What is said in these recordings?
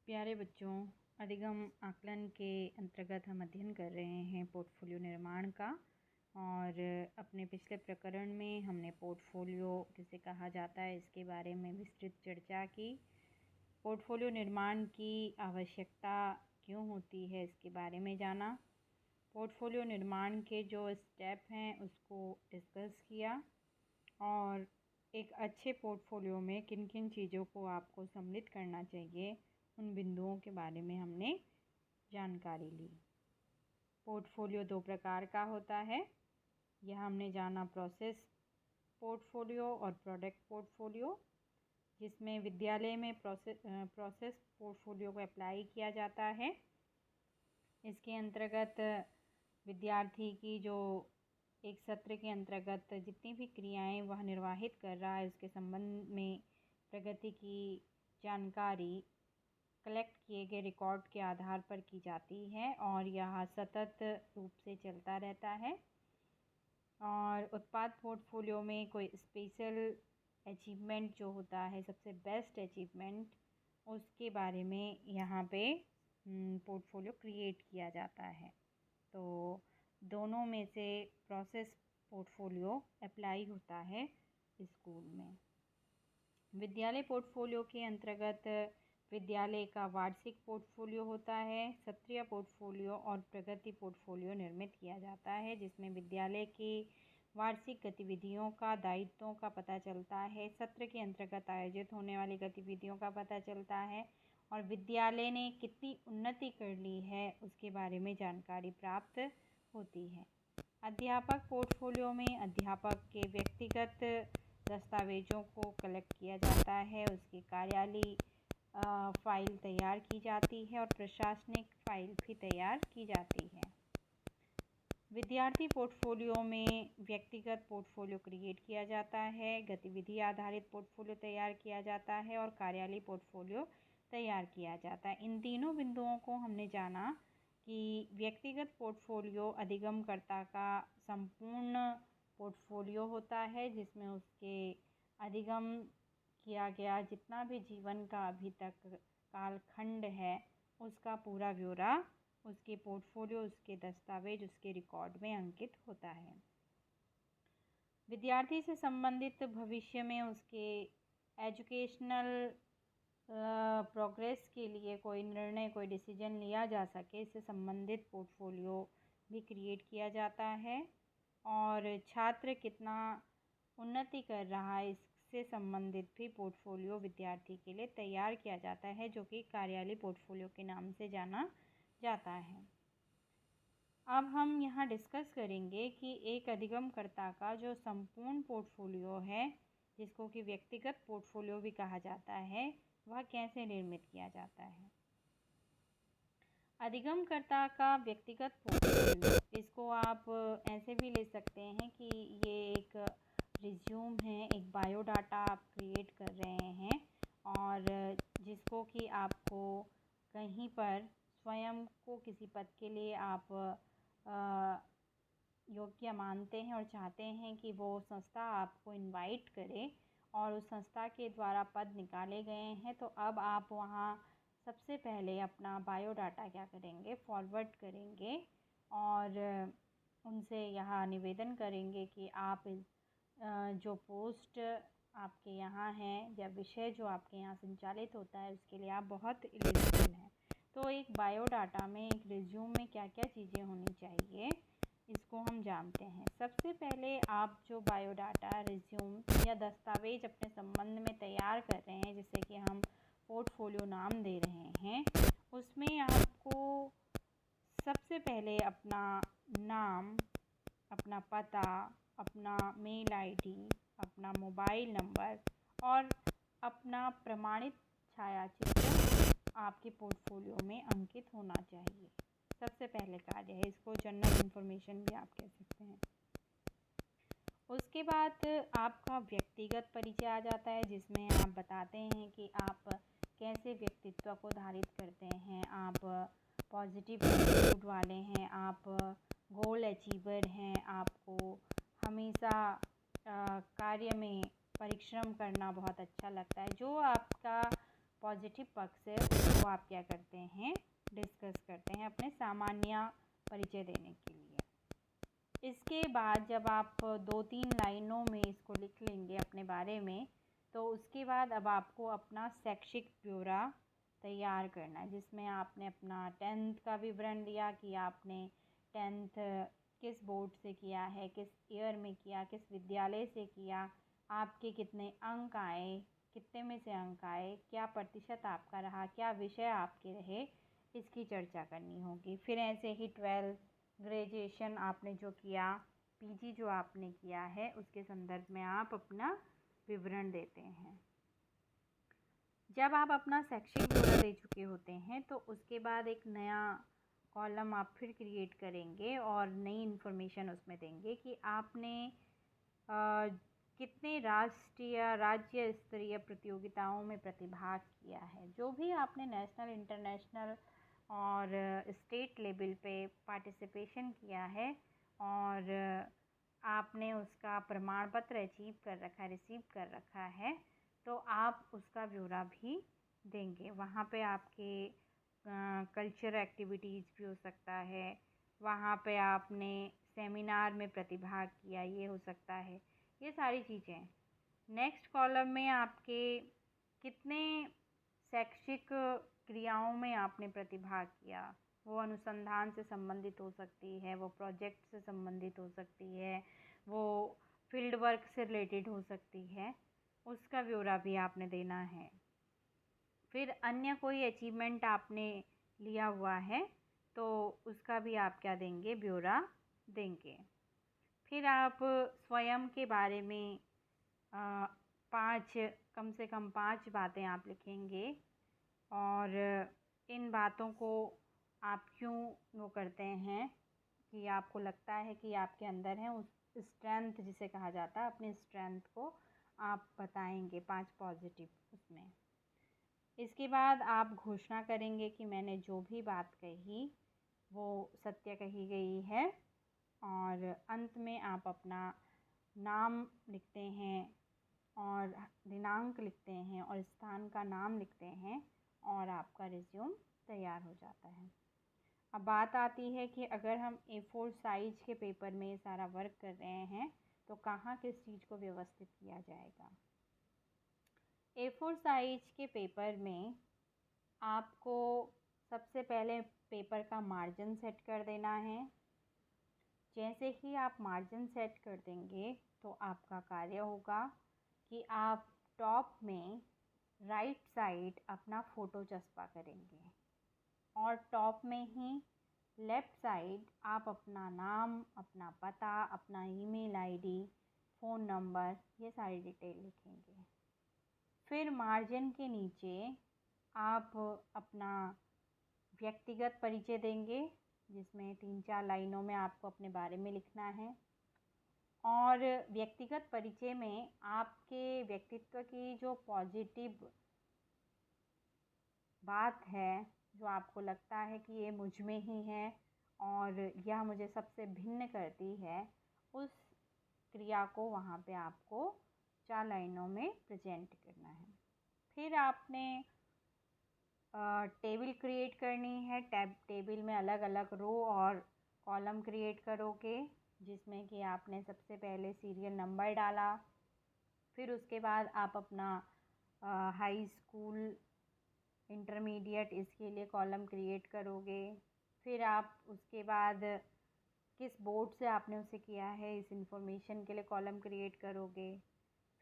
प्यारे बच्चों, अधिगम आकलन के अंतर्गत हम अध्ययन कर रहे हैं पोर्टफोलियो निर्माण का। और अपने पिछले प्रकरण में हमने पोर्टफोलियो किसे कहा जाता है इसके बारे में विस्तृत चर्चा की। पोर्टफोलियो निर्माण की आवश्यकता क्यों होती है इसके बारे में जाना। पोर्टफोलियो निर्माण के जो स्टेप हैं उसको डिस्कस किया और एक अच्छे पोर्टफोलियो में किन किन चीज़ों को आपको सम्मिलित करना चाहिए उन बिंदुओं के बारे में हमने जानकारी ली। पोर्टफोलियो दो प्रकार का होता है, यह हमने जाना प्रोसेस पोर्टफोलियो और प्रोडक्ट पोर्टफोलियो, जिसमें विद्यालय में प्रोसेस पोर्टफोलियो को अप्लाई किया जाता है। इसके अंतर्गत विद्यार्थी की जो एक सत्र के अंतर्गत जितनी भी क्रियाएं वह निर्वाहित कर रहा है उसके संबंध में प्रगति की जानकारी कलेक्ट किए गए रिकॉर्ड के आधार पर की जाती है और यह सतत रूप से चलता रहता है। और उत्पाद पोर्टफोलियो में कोई स्पेशल अचीवमेंट जो होता है, सबसे बेस्ट अचीवमेंट, उसके बारे में यहाँ पे पोर्टफोलियो क्रिएट किया जाता है। तो दोनों में से प्रोसेस पोर्टफोलियो अप्लाई होता है स्कूल में। विद्यालय पोर्टफोलियो के अंतर्गत विद्यालय का वार्षिक पोर्टफोलियो होता है, सत्रीय पोर्टफोलियो और प्रगति पोर्टफोलियो निर्मित किया जाता है, जिसमें विद्यालय की वार्षिक गतिविधियों का, दायित्वों का पता चलता है, सत्र के अंतर्गत आयोजित होने वाली गतिविधियों का पता चलता है और विद्यालय ने कितनी उन्नति कर ली है उसके बारे में जानकारी प्राप्त होती है। अध्यापक पोर्टफोलियो में अध्यापक के व्यक्तिगत दस्तावेज़ों को कलेक्ट किया जाता है, उसकी कार्यालय फ़ाइल तैयार की जाती है और प्रशासनिक फ़ाइल भी तैयार की जाती है। विद्यार्थी पोर्टफोलियो में व्यक्तिगत पोर्टफोलियो क्रिएट किया जाता है, गतिविधि आधारित पोर्टफोलियो तैयार किया जाता है और कार्यालय पोर्टफोलियो तैयार किया जाता है। इन तीनों बिंदुओं को हमने जाना कि व्यक्तिगत पोर्टफोलियो अधिगमकर्ता का संपूर्ण पोर्टफोलियो होता है, जिसमें उसके अधिगम किया गया जितना भी जीवन का अभी तक कालखंड है उसका पूरा ब्यौरा उसके पोर्टफोलियो, उसके दस्तावेज, उसके रिकॉर्ड में अंकित होता है। विद्यार्थी से संबंधित भविष्य में उसके एजुकेशनल प्रोग्रेस के लिए कोई निर्णय, कोई डिसीजन लिया जा सके, इससे संबंधित पोर्टफोलियो भी क्रिएट किया जाता है। और छात्र कितना उन्नति कर रहा है इससे संबंधित भी पोर्टफोलियो विद्यार्थी के लिए तैयार किया जाता है, जो कि कार्यालय पोर्टफोलियो के नाम से जाना जाता है। अब हम यहाँ डिस्कस करेंगे कि एक अधिगमकर्ता का जो संपूर्ण पोर्टफोलियो है, जिसको कि व्यक्तिगत पोर्टफोलियो भी कहा जाता है, वह कैसे निर्मित किया जाता है। अधिगमकर्ता का व्यक्तिगत पोर्टफोलियो, इसको आप ऐसे भी ले सकते हैं कि ये एक रिज्यूम है, एक बायोडाटा आप क्रिएट कर रहे हैं और जिसको कि आपको कहीं पर स्वयं को किसी पद के लिए आप योग्य मानते हैं और चाहते हैं कि वो संस्था आपको इनवाइट करे और उस संस्था के द्वारा पद निकाले गए हैं, तो अब आप वहाँ सबसे पहले अपना बायोडाटा क्या करेंगे, फॉरवर्ड करेंगे और उनसे यह निवेदन करेंगे कि आप जो पोस्ट आपके यहाँ है या विषय जो आपके यहाँ संचालित होता है उसके लिए आप बहुत एलिजिबल हैं। तो एक बायोडाटा में, एक रिज्यूम में क्या क्या चीज़ें होनी चाहिए इसको हम जानते हैं। सबसे पहले आप जो बायोडाटा, रिज्यूम या दस्तावेज अपने संबंध में तैयार कर रहे हैं, जिसे कि हम पोर्टफोलियो नाम दे रहे हैं, उसमें आपको सबसे पहले अपना नाम, अपना पता, अपना मेल आईडी, अपना मोबाइल नंबर और अपना प्रमाणित छायाचित्र आपके पोर्टफोलियो में अंकित होना चाहिए। सबसे पहले कार्य है, इसको जनरल इन्फॉर्मेशन भी आप कह सकते हैं। उसके बाद आपका व्यक्तिगत परिचय आ जाता है, जिसमें आप बताते हैं कि आप कैसे व्यक्तित्व को धारित करते हैं, आप पॉजिटिव एटीट्यूड वाले हैं, आप गोल अचीवर हैं, आपको हमेशा कार्य में परिश्रम करना बहुत अच्छा लगता है। जो आपका पॉजिटिव पक्ष है उसको आप क्या करते हैं, डिस्कस करते हैं अपने सामान्य परिचय देने के लिए। इसके बाद जब आप 2-3 लाइनों में इसको लिख लेंगे अपने बारे में, तो उसके बाद अब आपको अपना शैक्षिक ब्यौरा तैयार करना है, जिसमें आपने अपना 10th का विवरण दिया कि आपने 10th किस बोर्ड से किया है, किस ईयर में किया, किस विद्यालय से किया, आपके कितने अंक आए, कितने में से अंक आए, क्या प्रतिशत आपका रहा, क्या विषय आपके रहे, इसकी चर्चा करनी होगी। फिर ऐसे ही 12th, ग्रेजुएशन आपने जो किया, पीजी जो आपने किया है, उसके संदर्भ में आप अपना विवरण देते हैं। जब आप अपना शैक्षिक ब्यौरा दे चुके होते हैं तो उसके बाद एक नया कॉलम आप फिर क्रिएट करेंगे और नई इन्फॉर्मेशन उसमें देंगे कि आपने कितने राष्ट्रीय राज्य स्तरीय प्रतियोगिताओं में प्रतिभाग किया है। जो भी आपने नेशनल, इंटरनेशनल और स्टेट लेवल पे पार्टिसिपेशन किया है और आपने उसका प्रमाण पत्र अचीव कर रखा है, रिसीव कर रखा है, तो आप उसका ब्यौरा भी देंगे। वहाँ पे आपके कल्चर एक्टिविटीज़ भी हो सकता है, वहाँ पे आपने सेमिनार में प्रतिभाग किया, ये हो सकता है, ये सारी चीज़ें। नेक्स्ट कॉलम में आपके कितने शैक्षिक क्रियाओं में आपने प्रतिभाग किया, वो अनुसंधान से संबंधित हो सकती है, वो प्रोजेक्ट से संबंधित हो सकती है, वो फील्ड वर्क से रिलेटेड हो सकती है, उसका ब्यौरा भी आपने देना है। फिर अन्य कोई अचीवमेंट आपने लिया हुआ है तो उसका भी आप क्या देंगे, ब्यौरा देंगे। फिर आप स्वयं के बारे में 5 कम से कम 5 बातें आप लिखेंगे और इन बातों को आप क्यों वो करते हैं कि आपको लगता है कि आपके अंदर है, उस स्ट्रेंथ जिसे कहा जाता है, अपनी स्ट्रेंथ को आप बताएंगे 5 पॉजिटिव उसमें। इसके बाद आप घोषणा करेंगे कि मैंने जो भी बात कही वो सत्य कही गई है और अंत में आप अपना नाम लिखते हैं और दिनांक लिखते हैं और स्थान का नाम लिखते हैं और आपका रिज्यूम तैयार हो जाता है। अब बात आती है कि अगर हम A4 साइज़ के पेपर में सारा वर्क कर रहे हैं तो कहाँ किस चीज़ को व्यवस्थित किया जाएगा। A4 साइज़ के पेपर में आपको सबसे पहले पेपर का मार्जिन सेट कर देना है। जैसे ही आप मार्जिन सेट कर देंगे तो आपका कार्य होगा कि आप टॉप में राइट साइड अपना फ़ोटो चस्पा करेंगे और टॉप में ही लेफ़्ट साइड आप अपना नाम, अपना पता, अपना ईमेल आईडी, फ़ोन नंबर, ये सारी डिटेल लिखेंगे। फिर मार्जिन के नीचे आप अपना व्यक्तिगत परिचय देंगे, जिसमें 3-4 लाइनों में आपको अपने बारे में लिखना है और व्यक्तिगत परिचय में आपके व्यक्तित्व की जो पॉजिटिव बात है, जो आपको लगता है कि ये मुझ में ही है और यह मुझे सबसे भिन्न करती है, उस क्रिया को वहाँ पे आपको 4 लाइनों में प्रेजेंट करना है। फिर आपने टेबल क्रिएट करनी है। टेबल में अलग अलग रो और कॉलम क्रिएट करोगे, जिसमें कि आपने सबसे पहले सीरियल नंबर डाला, फिर उसके बाद आप अपना हाई स्कूल, इंटरमीडिएट, इसके लिए कॉलम क्रिएट करोगे। फिर आप उसके बाद किस बोर्ड से आपने उसे किया है, इस इंफॉर्मेशन के लिए कॉलम क्रिएट करोगे।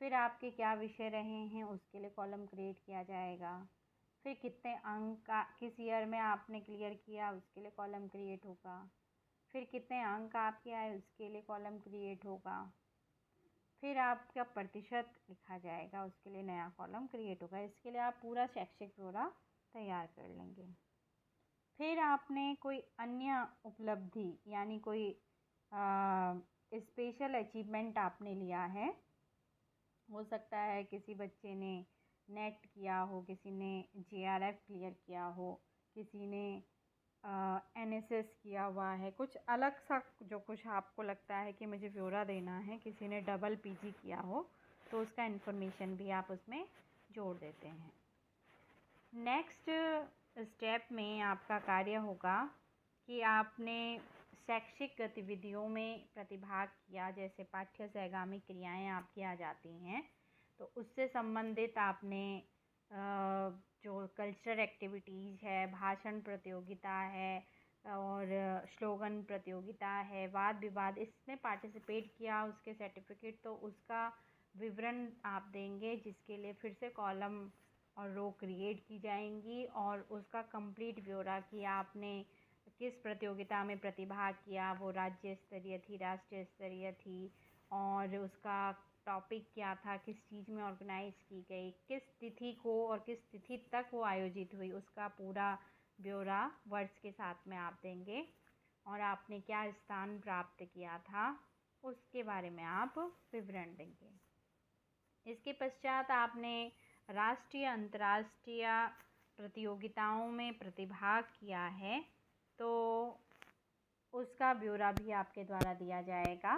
फिर आपके क्या विषय रहे हैं, उसके लिए कॉलम क्रिएट किया जाएगा। फिर कितने अंक का किस ईयर में आपने क्लियर किया, उसके लिए कॉलम क्रिएट होगा। फिर कितने अंक आपके आए, उसके लिए कॉलम क्रिएट होगा। फिर आपका प्रतिशत लिखा जाएगा, उसके लिए नया कॉलम क्रिएट होगा। इसके लिए आप पूरा शैक्षिक ब्यौरा तैयार कर लेंगे। फिर आपने कोई अन्य उपलब्धि यानी कोई स्पेशल अचीवमेंट आपने लिया है, हो सकता है किसी बच्चे ने नेट किया हो, किसी ने JRF क्लियर किया हो, किसी ने NSS किया हुआ है, कुछ अलग सा जो कुछ आपको लगता है कि मुझे ब्यौरा देना है, किसी ने डबल PG किया हो, तो उसका इन्फॉर्मेशन भी आप उसमें जोड़ देते हैं। नेक्स्ट स्टेप में आपका कार्य होगा कि आपने शैक्षिक गतिविधियों में प्रतिभाग किया, जैसे पाठ्य सहगामी क्रियाएं आपकी आ जाती हैं, तो उससे संबंधित आपने जो कल्चरल एक्टिविटीज़ है, भाषण प्रतियोगिता है और स्लोगन प्रतियोगिता है, वाद विवाद, इसमें पार्टिसिपेट किया, उसके सर्टिफिकेट, तो उसका विवरण आप देंगे, जिसके लिए फिर से कॉलम और रो क्रिएट की जाएंगी और उसका कंप्लीट ब्यौरा कि आपने किस प्रतियोगिता में प्रतिभाग किया, वो राज्य स्तरीय थी, राष्ट्रीय स्तरीय थी, और उसका टॉपिक क्या था, किस चीज़ में ऑर्गेनाइज की गई, किस तिथि को और किस तिथि तक वो आयोजित हुई, उसका पूरा ब्यौरा वर्ड्स के साथ में आप देंगे। और आपने क्या स्थान प्राप्त किया था, उसके बारे में आप विवरण देंगे। इसके पश्चात आपने राष्ट्रीय अंतर्राष्ट्रीय प्रतियोगिताओं में प्रतिभाग किया है, तो उसका ब्यौरा भी आपके द्वारा दिया जाएगा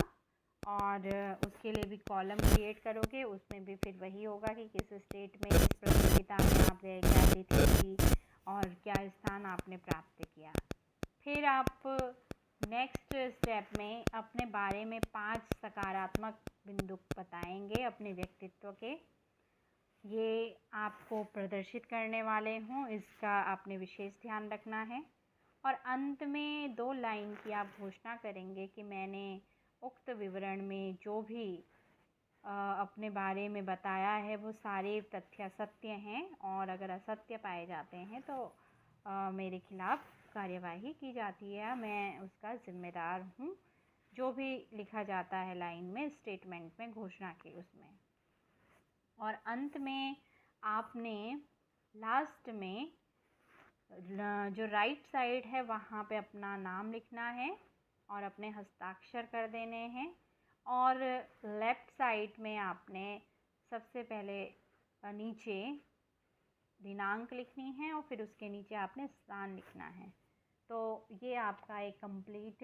और उसके लिए भी कॉलम क्रिएट करोगे। उसमें भी फिर वही होगा कि किस स्टेट में, किस प्रतियोगिता में आप गए, क्या तिथि थी और क्या स्थान आपने प्राप्त किया। फिर आप नेक्स्ट स्टेप में अपने बारे में 5 सकारात्मक बिंदु बताएंगे अपने व्यक्तित्व के। ये आपको प्रदर्शित करने वाले हों, इसका आपने विशेष ध्यान रखना है। और अंत में 2 लाइन की आप घोषणा करेंगे कि मैंने उक्त विवरण में जो भी अपने बारे में बताया है वो सारे तथ्य सत्य हैं, और अगर असत्य पाए जाते हैं तो मेरे खिलाफ कार्यवाही की जाती है, मैं उसका जिम्मेदार हूँ। जो भी लिखा जाता है लाइन में, स्टेटमेंट में, घोषणा के उसमें। और अंत में आपने लास्ट में जो राइट साइड है वहाँ पे अपना नाम लिखना है और अपने हस्ताक्षर कर देने हैं, और लेफ़्ट साइड में आपने सबसे पहले नीचे दिनांक लिखनी है और फिर उसके नीचे आपने स्थान लिखना है। तो ये आपका एक कंप्लीट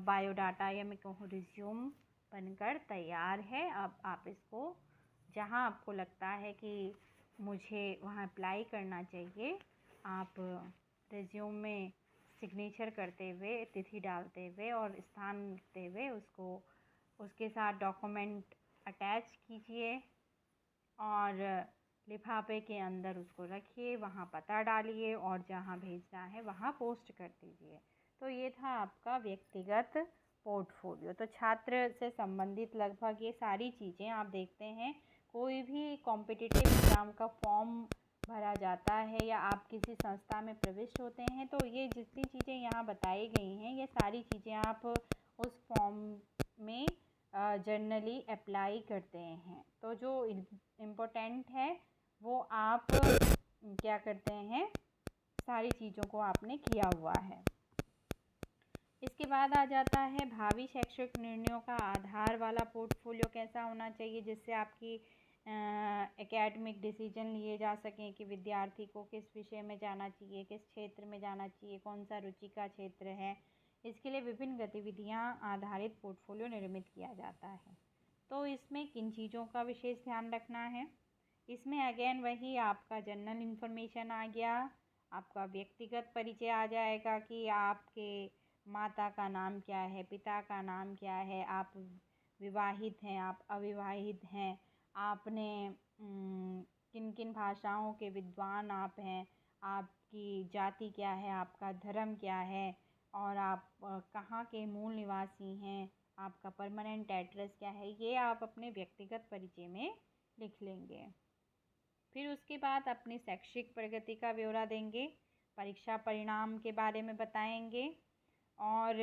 बायोडाटा या मैं कहूँ रिज्यूम बनकर तैयार है। अब आप इसको जहाँ आपको लगता है कि मुझे वहाँ अप्लाई करना चाहिए, आप रिज्यूम में सिग्नेचर करते हुए, तिथि डालते हुए और स्थान लिखते हुए उसको उसके साथ डॉक्यूमेंट अटैच कीजिए और लिफाफे के अंदर उसको रखिए, वहाँ पता डालिए और जहाँ भेजना है वहाँ पोस्ट कर दीजिए। तो ये था आपका व्यक्तिगत पोर्टफोलियो। तो छात्र से संबंधित लगभग ये सारी चीज़ें आप देखते हैं। कोई भी कॉम्पिटिटिव एग्ज़ाम का फॉर्म भरा जाता है या आप किसी संस्था में प्रविष्ट होते हैं, तो ये जितनी चीज़ें यहाँ बताई गई हैं, ये सारी चीज़ें आप उस फॉर्म में जनरली अप्लाई करते हैं। तो जो इम्पोर्टेंट है वो आप क्या करते हैं, सारी चीज़ों को आपने किया हुआ है। इसके बाद आ जाता है भावी शैक्षिक निर्णयों का आधार वाला पोर्टफोलियो कैसा होना चाहिए, जिससे आपकी एकेडमिक डिसीजन लिए जा सकें कि विद्यार्थी को किस विषय में जाना चाहिए, किस क्षेत्र में जाना चाहिए, कौन सा रुचि का क्षेत्र है। इसके लिए विभिन्न गतिविधियां आधारित पोर्टफोलियो निर्मित किया जाता है। तो इसमें किन चीज़ों का विशेष ध्यान रखना है, इसमें अगेन वही आपका जनरल इन्फॉर्मेशन आ गया, आपका व्यक्तिगत परिचय आ जाएगा कि आपके माता का नाम क्या है, पिता का नाम क्या है, आप विवाहित हैं, आप अविवाहित हैं, आपने किन किन भाषाओं के विद्वान आप हैं, आपकी जाति क्या है, आपका धर्म क्या है, और आप कहाँ के मूल निवासी हैं, आपका परमानेंट एड्रेस क्या है, ये आप अपने व्यक्तिगत परिचय में लिख लेंगे। फिर उसके बाद अपनी शैक्षिक प्रगति का ब्यौरा देंगे, परीक्षा परिणाम के बारे में बताएंगे, और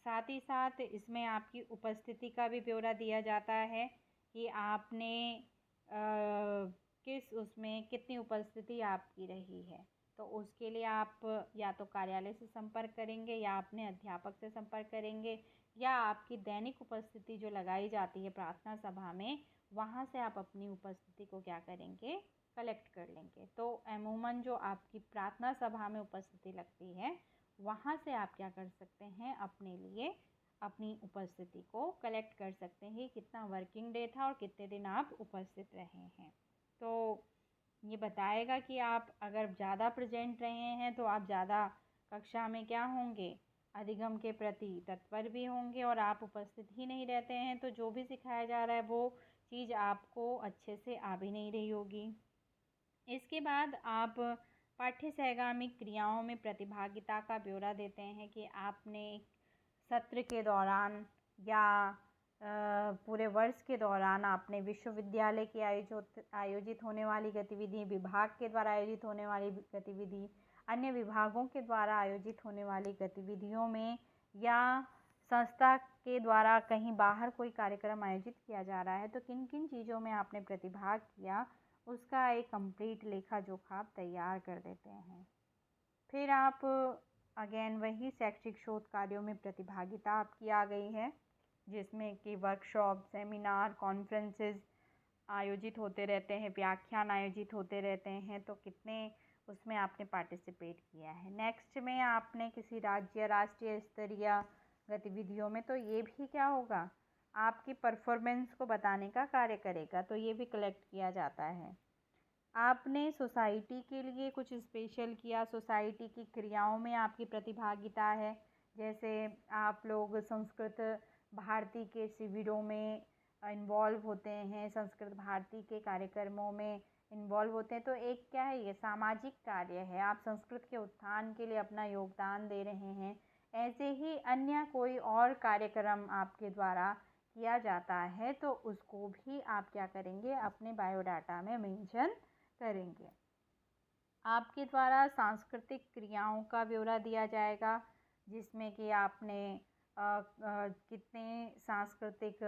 साथ ही साथ इसमें आपकी उपस्थिति का भी ब्यौरा दिया जाता है कि आपने किस उसमें कितनी उपस्थिति आपकी रही है। तो उसके लिए आप या तो कार्यालय से संपर्क करेंगे या अपने अध्यापक से संपर्क करेंगे, या आपकी दैनिक उपस्थिति जो लगाई जाती है प्रार्थना सभा में, वहाँ से आप अपनी उपस्थिति को क्या करेंगे, कलेक्ट कर लेंगे। तो अमूमन जो आपकी प्रार्थना सभा में उपस्थिति लगती है, वहाँ से आप क्या कर सकते हैं, अपने लिए अपनी उपस्थिति को कलेक्ट कर सकते हैं, कितना वर्किंग डे था और कितने दिन आप उपस्थित रहे हैं। तो ये बताएगा कि आप अगर ज़्यादा प्रेजेंट रहे हैं तो आप ज़्यादा कक्षा में क्या होंगे, अधिगम के प्रति तत्पर भी होंगे। और आप उपस्थित ही नहीं रहते हैं तो जो भी सिखाया जा रहा है वो चीज़ आपको अच्छे से आ भी नहीं रही होगी। इसके बाद आप पाठ्य सहगामिक क्रियाओं में प्रतिभागिता का ब्यौरा देते हैं कि आपने सत्र के दौरान या पूरे वर्ष के दौरान आपने विश्वविद्यालय की आयोजित होने वाली गतिविधि, विभाग के द्वारा आयोजित होने वाली गतिविधि, अन्य विभागों के द्वारा आयोजित होने वाली गतिविधियों में या संस्था के द्वारा कहीं बाहर कोई कार्यक्रम आयोजित किया जा रहा है तो किन किन चीज़ों में आपने प्रतिभाग किया, उसका एक कंप्लीट लेखा जोखा आप तैयार कर देते हैं। फिर आप अगेन वही शैक्षिक शोध कार्यों में प्रतिभागिता आपकी आ गई है, जिसमें कि वर्कशॉप, सेमिनार, कॉन्फ्रेंसेस आयोजित होते रहते हैं, व्याख्यान आयोजित होते रहते हैं, तो कितने उसमें आपने पार्टिसिपेट किया है। नेक्स्ट में आपने किसी राज्य राष्ट्रीय स्तरीय गतिविधियों में, तो ये भी क्या होगा, आपकी परफॉर्मेंस को बताने का कार्य करेगा, तो ये भी कलेक्ट किया जाता है। आपने सोसाइटी के लिए कुछ स्पेशल किया, सोसाइटी की क्रियाओं में आपकी प्रतिभागिता है, जैसे आप लोग संस्कृत भारती के शिविरों में इन्वॉल्व होते हैं, संस्कृत भारती के कार्यक्रमों में इन्वॉल्व होते हैं, तो एक क्या है, ये सामाजिक कार्य है, आप संस्कृत के उत्थान के लिए अपना योगदान दे रहे हैं। ऐसे ही अन्य कोई और कार्यक्रम आपके द्वारा किया जाता है तो उसको भी आप क्या करेंगे, अपने बायोडाटा में मेंशन करेंगे। आपके द्वारा सांस्कृतिक क्रियाओं का ब्यौरा दिया जाएगा, जिसमें कि आपने कितने सांस्कृतिक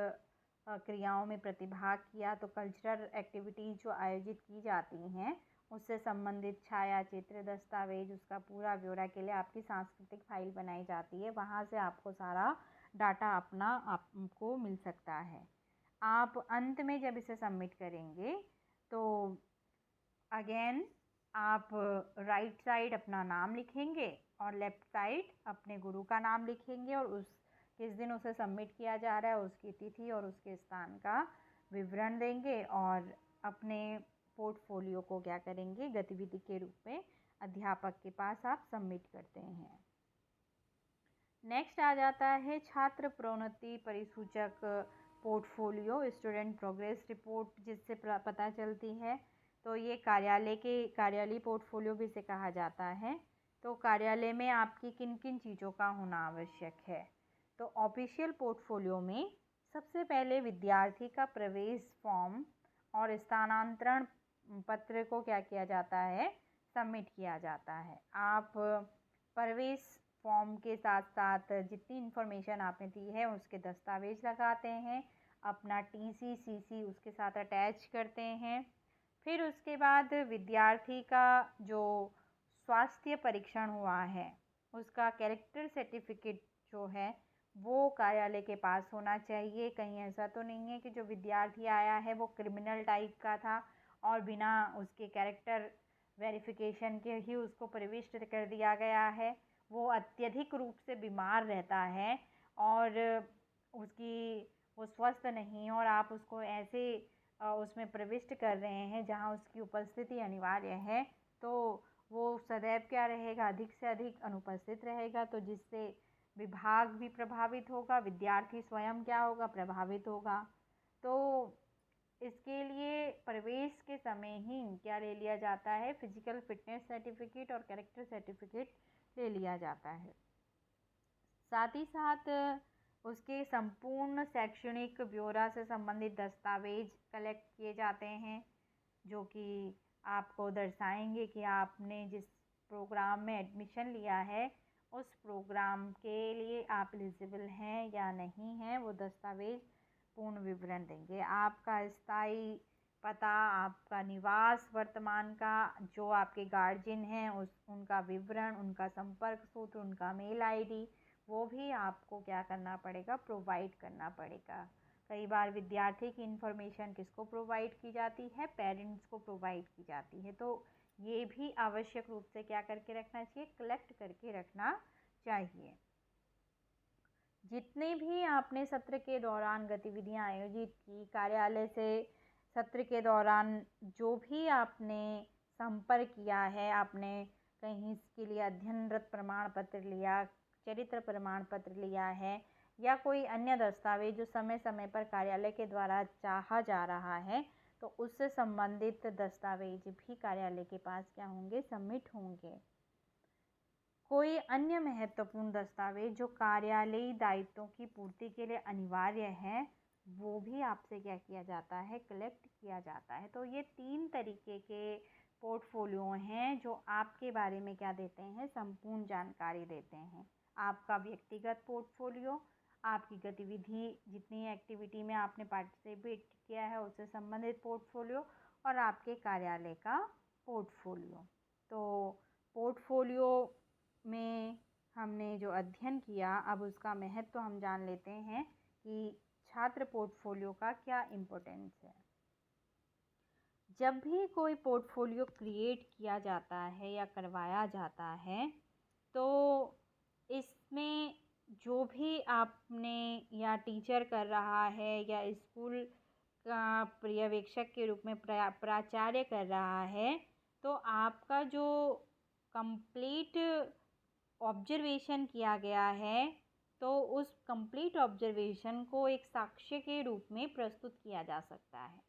क्रियाओं में प्रतिभाग किया, तो कल्चरल एक्टिविटीज़ जो आयोजित की जाती हैं उससे संबंधित छाया चित्र, दस्तावेज, उसका पूरा ब्यौरा के लिए आपकी सांस्कृतिक फाइल बनाई जाती है। वहाँ से आपको सारा डाटा अपना आपको मिल सकता है। आप अंत में जब इसे सबमिट करेंगे तो अगेन आप राइट साइड अपना नाम लिखेंगे और लेफ़्ट साइड अपने गुरु का नाम लिखेंगे और उस किस दिन उसे सबमिट किया जा रहा है उसकी तिथि और उसके स्थान का विवरण देंगे और अपने पोर्टफोलियो को क्या करेंगे, गतिविधि के रूप में अध्यापक के पास आप सबमिट करते हैं। नेक्स्ट आ जाता है छात्र प्रोन्नति परिसूचक पोर्टफोलियो, स्टूडेंट प्रोग्रेस रिपोर्ट, जिससे पता चलती है। तो ये कार्यालय पोर्टफोलियो भी इसे कहा जाता है। तो कार्यालय में आपकी किन किन चीज़ों का होना आवश्यक है, तो ऑफिशियल पोर्टफोलियो में सबसे पहले विद्यार्थी का प्रवेश फॉर्म और स्थानांतरण पत्र को क्या किया जाता है, सबमिट किया जाता है। आप प्रवेश फॉर्म के साथ साथ जितनी इन्फॉर्मेशन आपने दी है उसके दस्तावेज लगाते हैं, अपना TC CC उसके साथ अटैच करते हैं। फिर उसके बाद विद्यार्थी का जो स्वास्थ्य परीक्षण हुआ है उसका कैरेक्टर सर्टिफिकेट जो है वो कार्यालय के पास होना चाहिए। कहीं ऐसा तो नहीं है कि जो विद्यार्थी आया है वो क्रिमिनल टाइप का था और बिना उसके कैरेक्टर वेरिफिकेशन के ही उसको प्रविष्ट कर दिया गया है, वो अत्यधिक रूप से बीमार रहता है और वो स्वस्थ नहीं, और आप उसको ऐसे उसमें प्रविष्ट कर रहे हैं जहां उसकी उपस्थिति अनिवार्य है, तो वो सदैव क्या रहेगा, अधिक से अधिक अनुपस्थित रहेगा, तो जिससे विभाग भी प्रभावित होगा, विद्यार्थी स्वयं क्या होगा, प्रभावित होगा। तो इसके लिए प्रवेश के समय ही क्या ले लिया जाता है, फिजिकल फिटनेस सर्टिफिकेट और कैरेक्टर सर्टिफिकेट ले लिया जाता है। साथ ही साथ उसके संपूर्ण शैक्षणिक ब्यौरा से संबंधित दस्तावेज कलेक्ट किए जाते हैं, जो कि आपको दर्शाएंगे कि आपने जिस प्रोग्राम में एडमिशन लिया है उस प्रोग्राम के लिए आप एलिजिबल हैं या नहीं हैं, वो दस्तावेज पूर्ण विवरण देंगे। आपका स्थायी पता, आपका निवास वर्तमान का, जो आपके गार्जियन हैं उनका विवरण, उनका संपर्क सूत्र, उनका मेल ID, वो भी आपको क्या करना पड़ेगा, प्रोवाइड करना पड़ेगा। कई बार विद्यार्थी की इन्फॉर्मेशन किसको प्रोवाइड की जाती है, पेरेंट्स को प्रोवाइड की जाती है, तो ये भी आवश्यक रूप से क्या करके रखना चाहिए, कलेक्ट करके रखना चाहिए। जितने भी आपने सत्र के दौरान गतिविधियां आयोजित की, कार्यालय से सत्र के दौरान जो भी आपने संपर्क किया है, आपने कहीं इसके लिए अध्ययनरत प्रमाण पत्र लिया, चरित्र प्रमाण पत्र लिया है या कोई अन्य दस्तावेज जो समय समय पर कार्यालय के द्वारा चाहा जा रहा है, तो उससे संबंधित दस्तावेज भी कार्यालय के पास क्या होंगे, सबमिट होंगे। कोई अन्य महत्वपूर्ण दस्तावेज जो कार्यालयी दायित्वों की पूर्ति के लिए अनिवार्य है, वो भी आपसे क्या किया जाता है, कलेक्ट किया जाता है। तो ये 3 तरीके के पोर्टफोलियो हैं जो आपके बारे में क्या देते हैं, संपूर्ण जानकारी देते हैं। आपका व्यक्तिगत पोर्टफोलियो, आपकी गतिविधि, जितनी एक्टिविटी में आपने पार्टिसिपेट किया है उससे संबंधित पोर्टफोलियो, और आपके कार्यालय का पोर्टफोलियो। तो पोर्टफोलियो में हमने जो अध्ययन किया, अब उसका महत्व हम जान लेते हैं कि छात्र पोर्टफोलियो का क्या इम्पोर्टेंस है। जब भी कोई पोर्टफोलियो क्रिएट किया जाता है या करवाया जाता है, तो इसमें जो भी आपने या टीचर कर रहा है या स्कूल का पर्यवेक्षक के रूप में प्राचार्य कर रहा है, तो आपका जो कंप्लीट ऑब्जर्वेशन किया गया है, तो उस कंप्लीट ऑब्जर्वेशन को एक साक्ष्य के रूप में प्रस्तुत किया जा सकता है।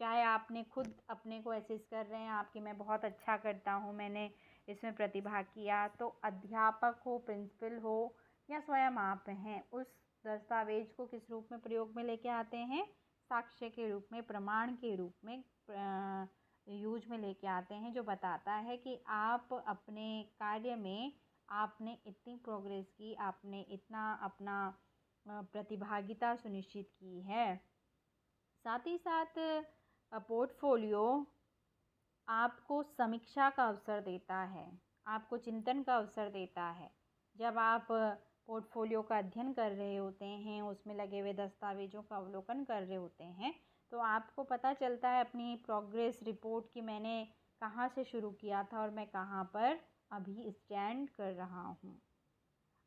चाहे आपने खुद अपने को असेस कर रहे हैं आपकी मैं बहुत अच्छा करता हूँ, मैंने इसमें प्रतिभाग किया, तो अध्यापक हो, प्रिंसिपल हो या स्वयं आप हैं, उस दस्तावेज को किस रूप में प्रयोग में लेके आते हैं, साक्ष्य के रूप में, प्रमाण के रूप में यूज में लेके आते हैं, जो बताता है कि आप अपने कार्य में आपने इतनी प्रोग्रेस की, आपने इतना अपना प्रतिभागिता सुनिश्चित की है। साथ ही साथ पोर्टफोलियो आपको समीक्षा का अवसर देता है, आपको चिंतन का अवसर देता है। जब आप पोर्टफोलियो का अध्ययन कर रहे होते हैं, उसमें लगे हुए दस्तावेजों का अवलोकन कर रहे होते हैं, तो आपको पता चलता है अपनी प्रोग्रेस रिपोर्ट कि मैंने कहाँ से शुरू किया था और मैं कहाँ पर अभी स्टैंड कर रहा हूँ।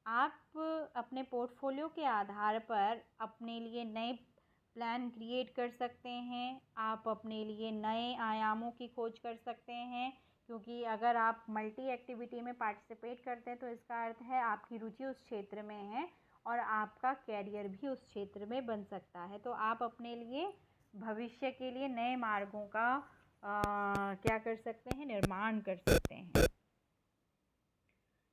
आप अपने पोर्टफोलियो के आधार पर अपने लिए नए प्लान क्रिएट कर सकते हैं, आप अपने लिए नए आयामों की खोज कर सकते हैं, क्योंकि अगर आप मल्टी एक्टिविटी में पार्टिसिपेट करते हैं तो इसका अर्थ है आपकी रुचि उस क्षेत्र में है और आपका कैरियर भी उस क्षेत्र में बन सकता है। तो आप अपने लिए भविष्य के लिए नए मार्गों का क्या कर सकते हैं, निर्माण कर सकते हैं।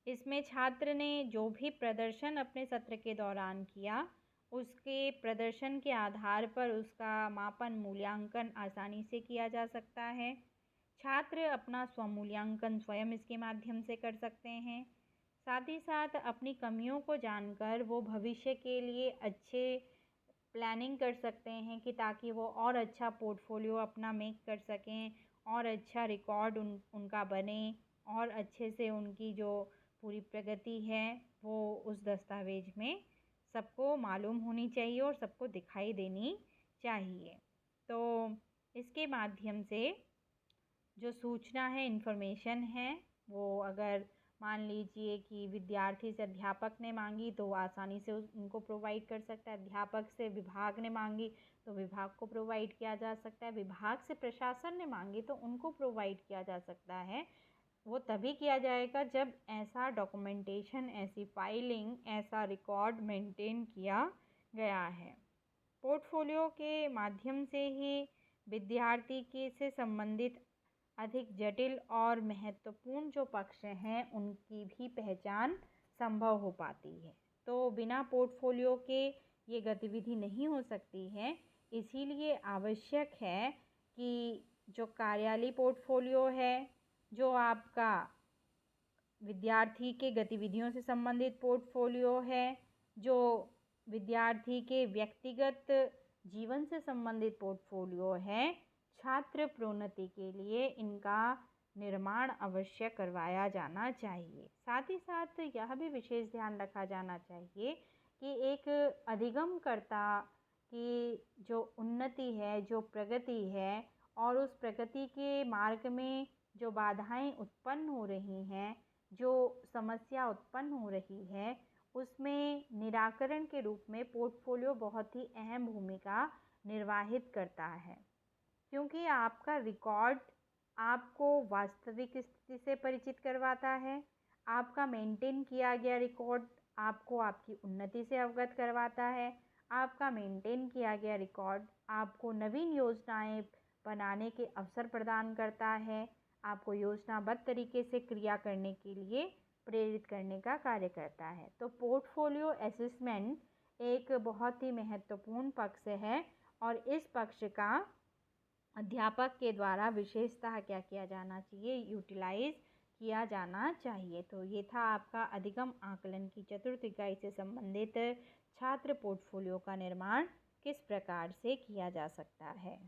इसमें छात्र ने जो भी प्रदर्शन अपने सत्र के दौरान किया, उसके प्रदर्शन के आधार पर उसका मापन, मूल्यांकन आसानी से किया जा सकता है। छात्र अपना स्वमूल्यांकन स्वयं इसके माध्यम से कर सकते हैं। साथ ही साथ अपनी कमियों को जानकर वो भविष्य के लिए अच्छे प्लानिंग कर सकते हैं कि ताकि वो और अच्छा पोर्टफोलियो अपना मेक कर सकें और अच्छा रिकॉर्ड उनका बने और अच्छे से उनकी जो पूरी प्रगति है वो उस दस्तावेज में सबको मालूम होनी चाहिए और सबको दिखाई देनी चाहिए। तो इसके माध्यम से जो सूचना है, इन्फॉर्मेशन है, वो अगर मान लीजिए कि विद्यार्थी से अध्यापक ने मांगी तो वो आसानी से उनको प्रोवाइड कर सकता है, अध्यापक से विभाग ने मांगी तो विभाग को प्रोवाइड किया जा सकता है, विभाग से प्रशासन ने मांगी तो उनको प्रोवाइड किया जा सकता है। वो तभी किया जाएगा जब ऐसा डॉक्यूमेंटेशन, ऐसी फाइलिंग, ऐसा रिकॉर्ड मेंटेन किया गया है। पोर्टफोलियो के माध्यम से ही विद्यार्थी के से संबंधित अधिक जटिल और महत्वपूर्ण जो पक्ष हैं उनकी भी पहचान संभव हो पाती है। तो बिना पोर्टफोलियो के ये गतिविधि नहीं हो सकती है, इसीलिए आवश्यक है कि जो कार्यालय पोर्टफोलियो है, जो आपका विद्यार्थी के गतिविधियों से संबंधित पोर्टफोलियो है, जो विद्यार्थी के व्यक्तिगत जीवन से संबंधित पोर्टफोलियो है, छात्र प्रोन्नति के लिए इनका निर्माण अवश्य करवाया जाना चाहिए। साथ ही साथ यह भी विशेष ध्यान रखा जाना चाहिए कि एक अधिगमकर्ता की जो उन्नति है, जो प्रगति है और उस प्रगति के मार्ग में जो बाधाएं उत्पन्न हो रही हैं, जो समस्या उत्पन्न हो रही है, उसमें निराकरण के रूप में पोर्टफोलियो बहुत ही अहम भूमिका निर्वाहित करता है। क्योंकि आपका रिकॉर्ड आपको वास्तविक स्थिति से परिचित करवाता है। आपका मेंटेन किया गया रिकॉर्ड आपको आपकी उन्नति से अवगत करवाता है। आपका मेंटेन किया गया रिकॉर्ड आपको नवीन योजनाएं बनाने के अवसर प्रदान करता है। आपको योजनाबद्ध तरीके से क्रिया करने के लिए प्रेरित करने का कार्य करता है। तो पोर्टफोलियो असेसमेंट एक बहुत ही महत्वपूर्ण पक्ष है और इस पक्ष का अध्यापक के द्वारा विशेषतः क्या किया जाना चाहिए, यूटिलाइज किया जाना चाहिए। तो ये था आपका अधिगम आकलन की चतुर्थ इकाई से संबंधित छात्र पोर्टफोलियो का निर्माण किस प्रकार से किया जा सकता है।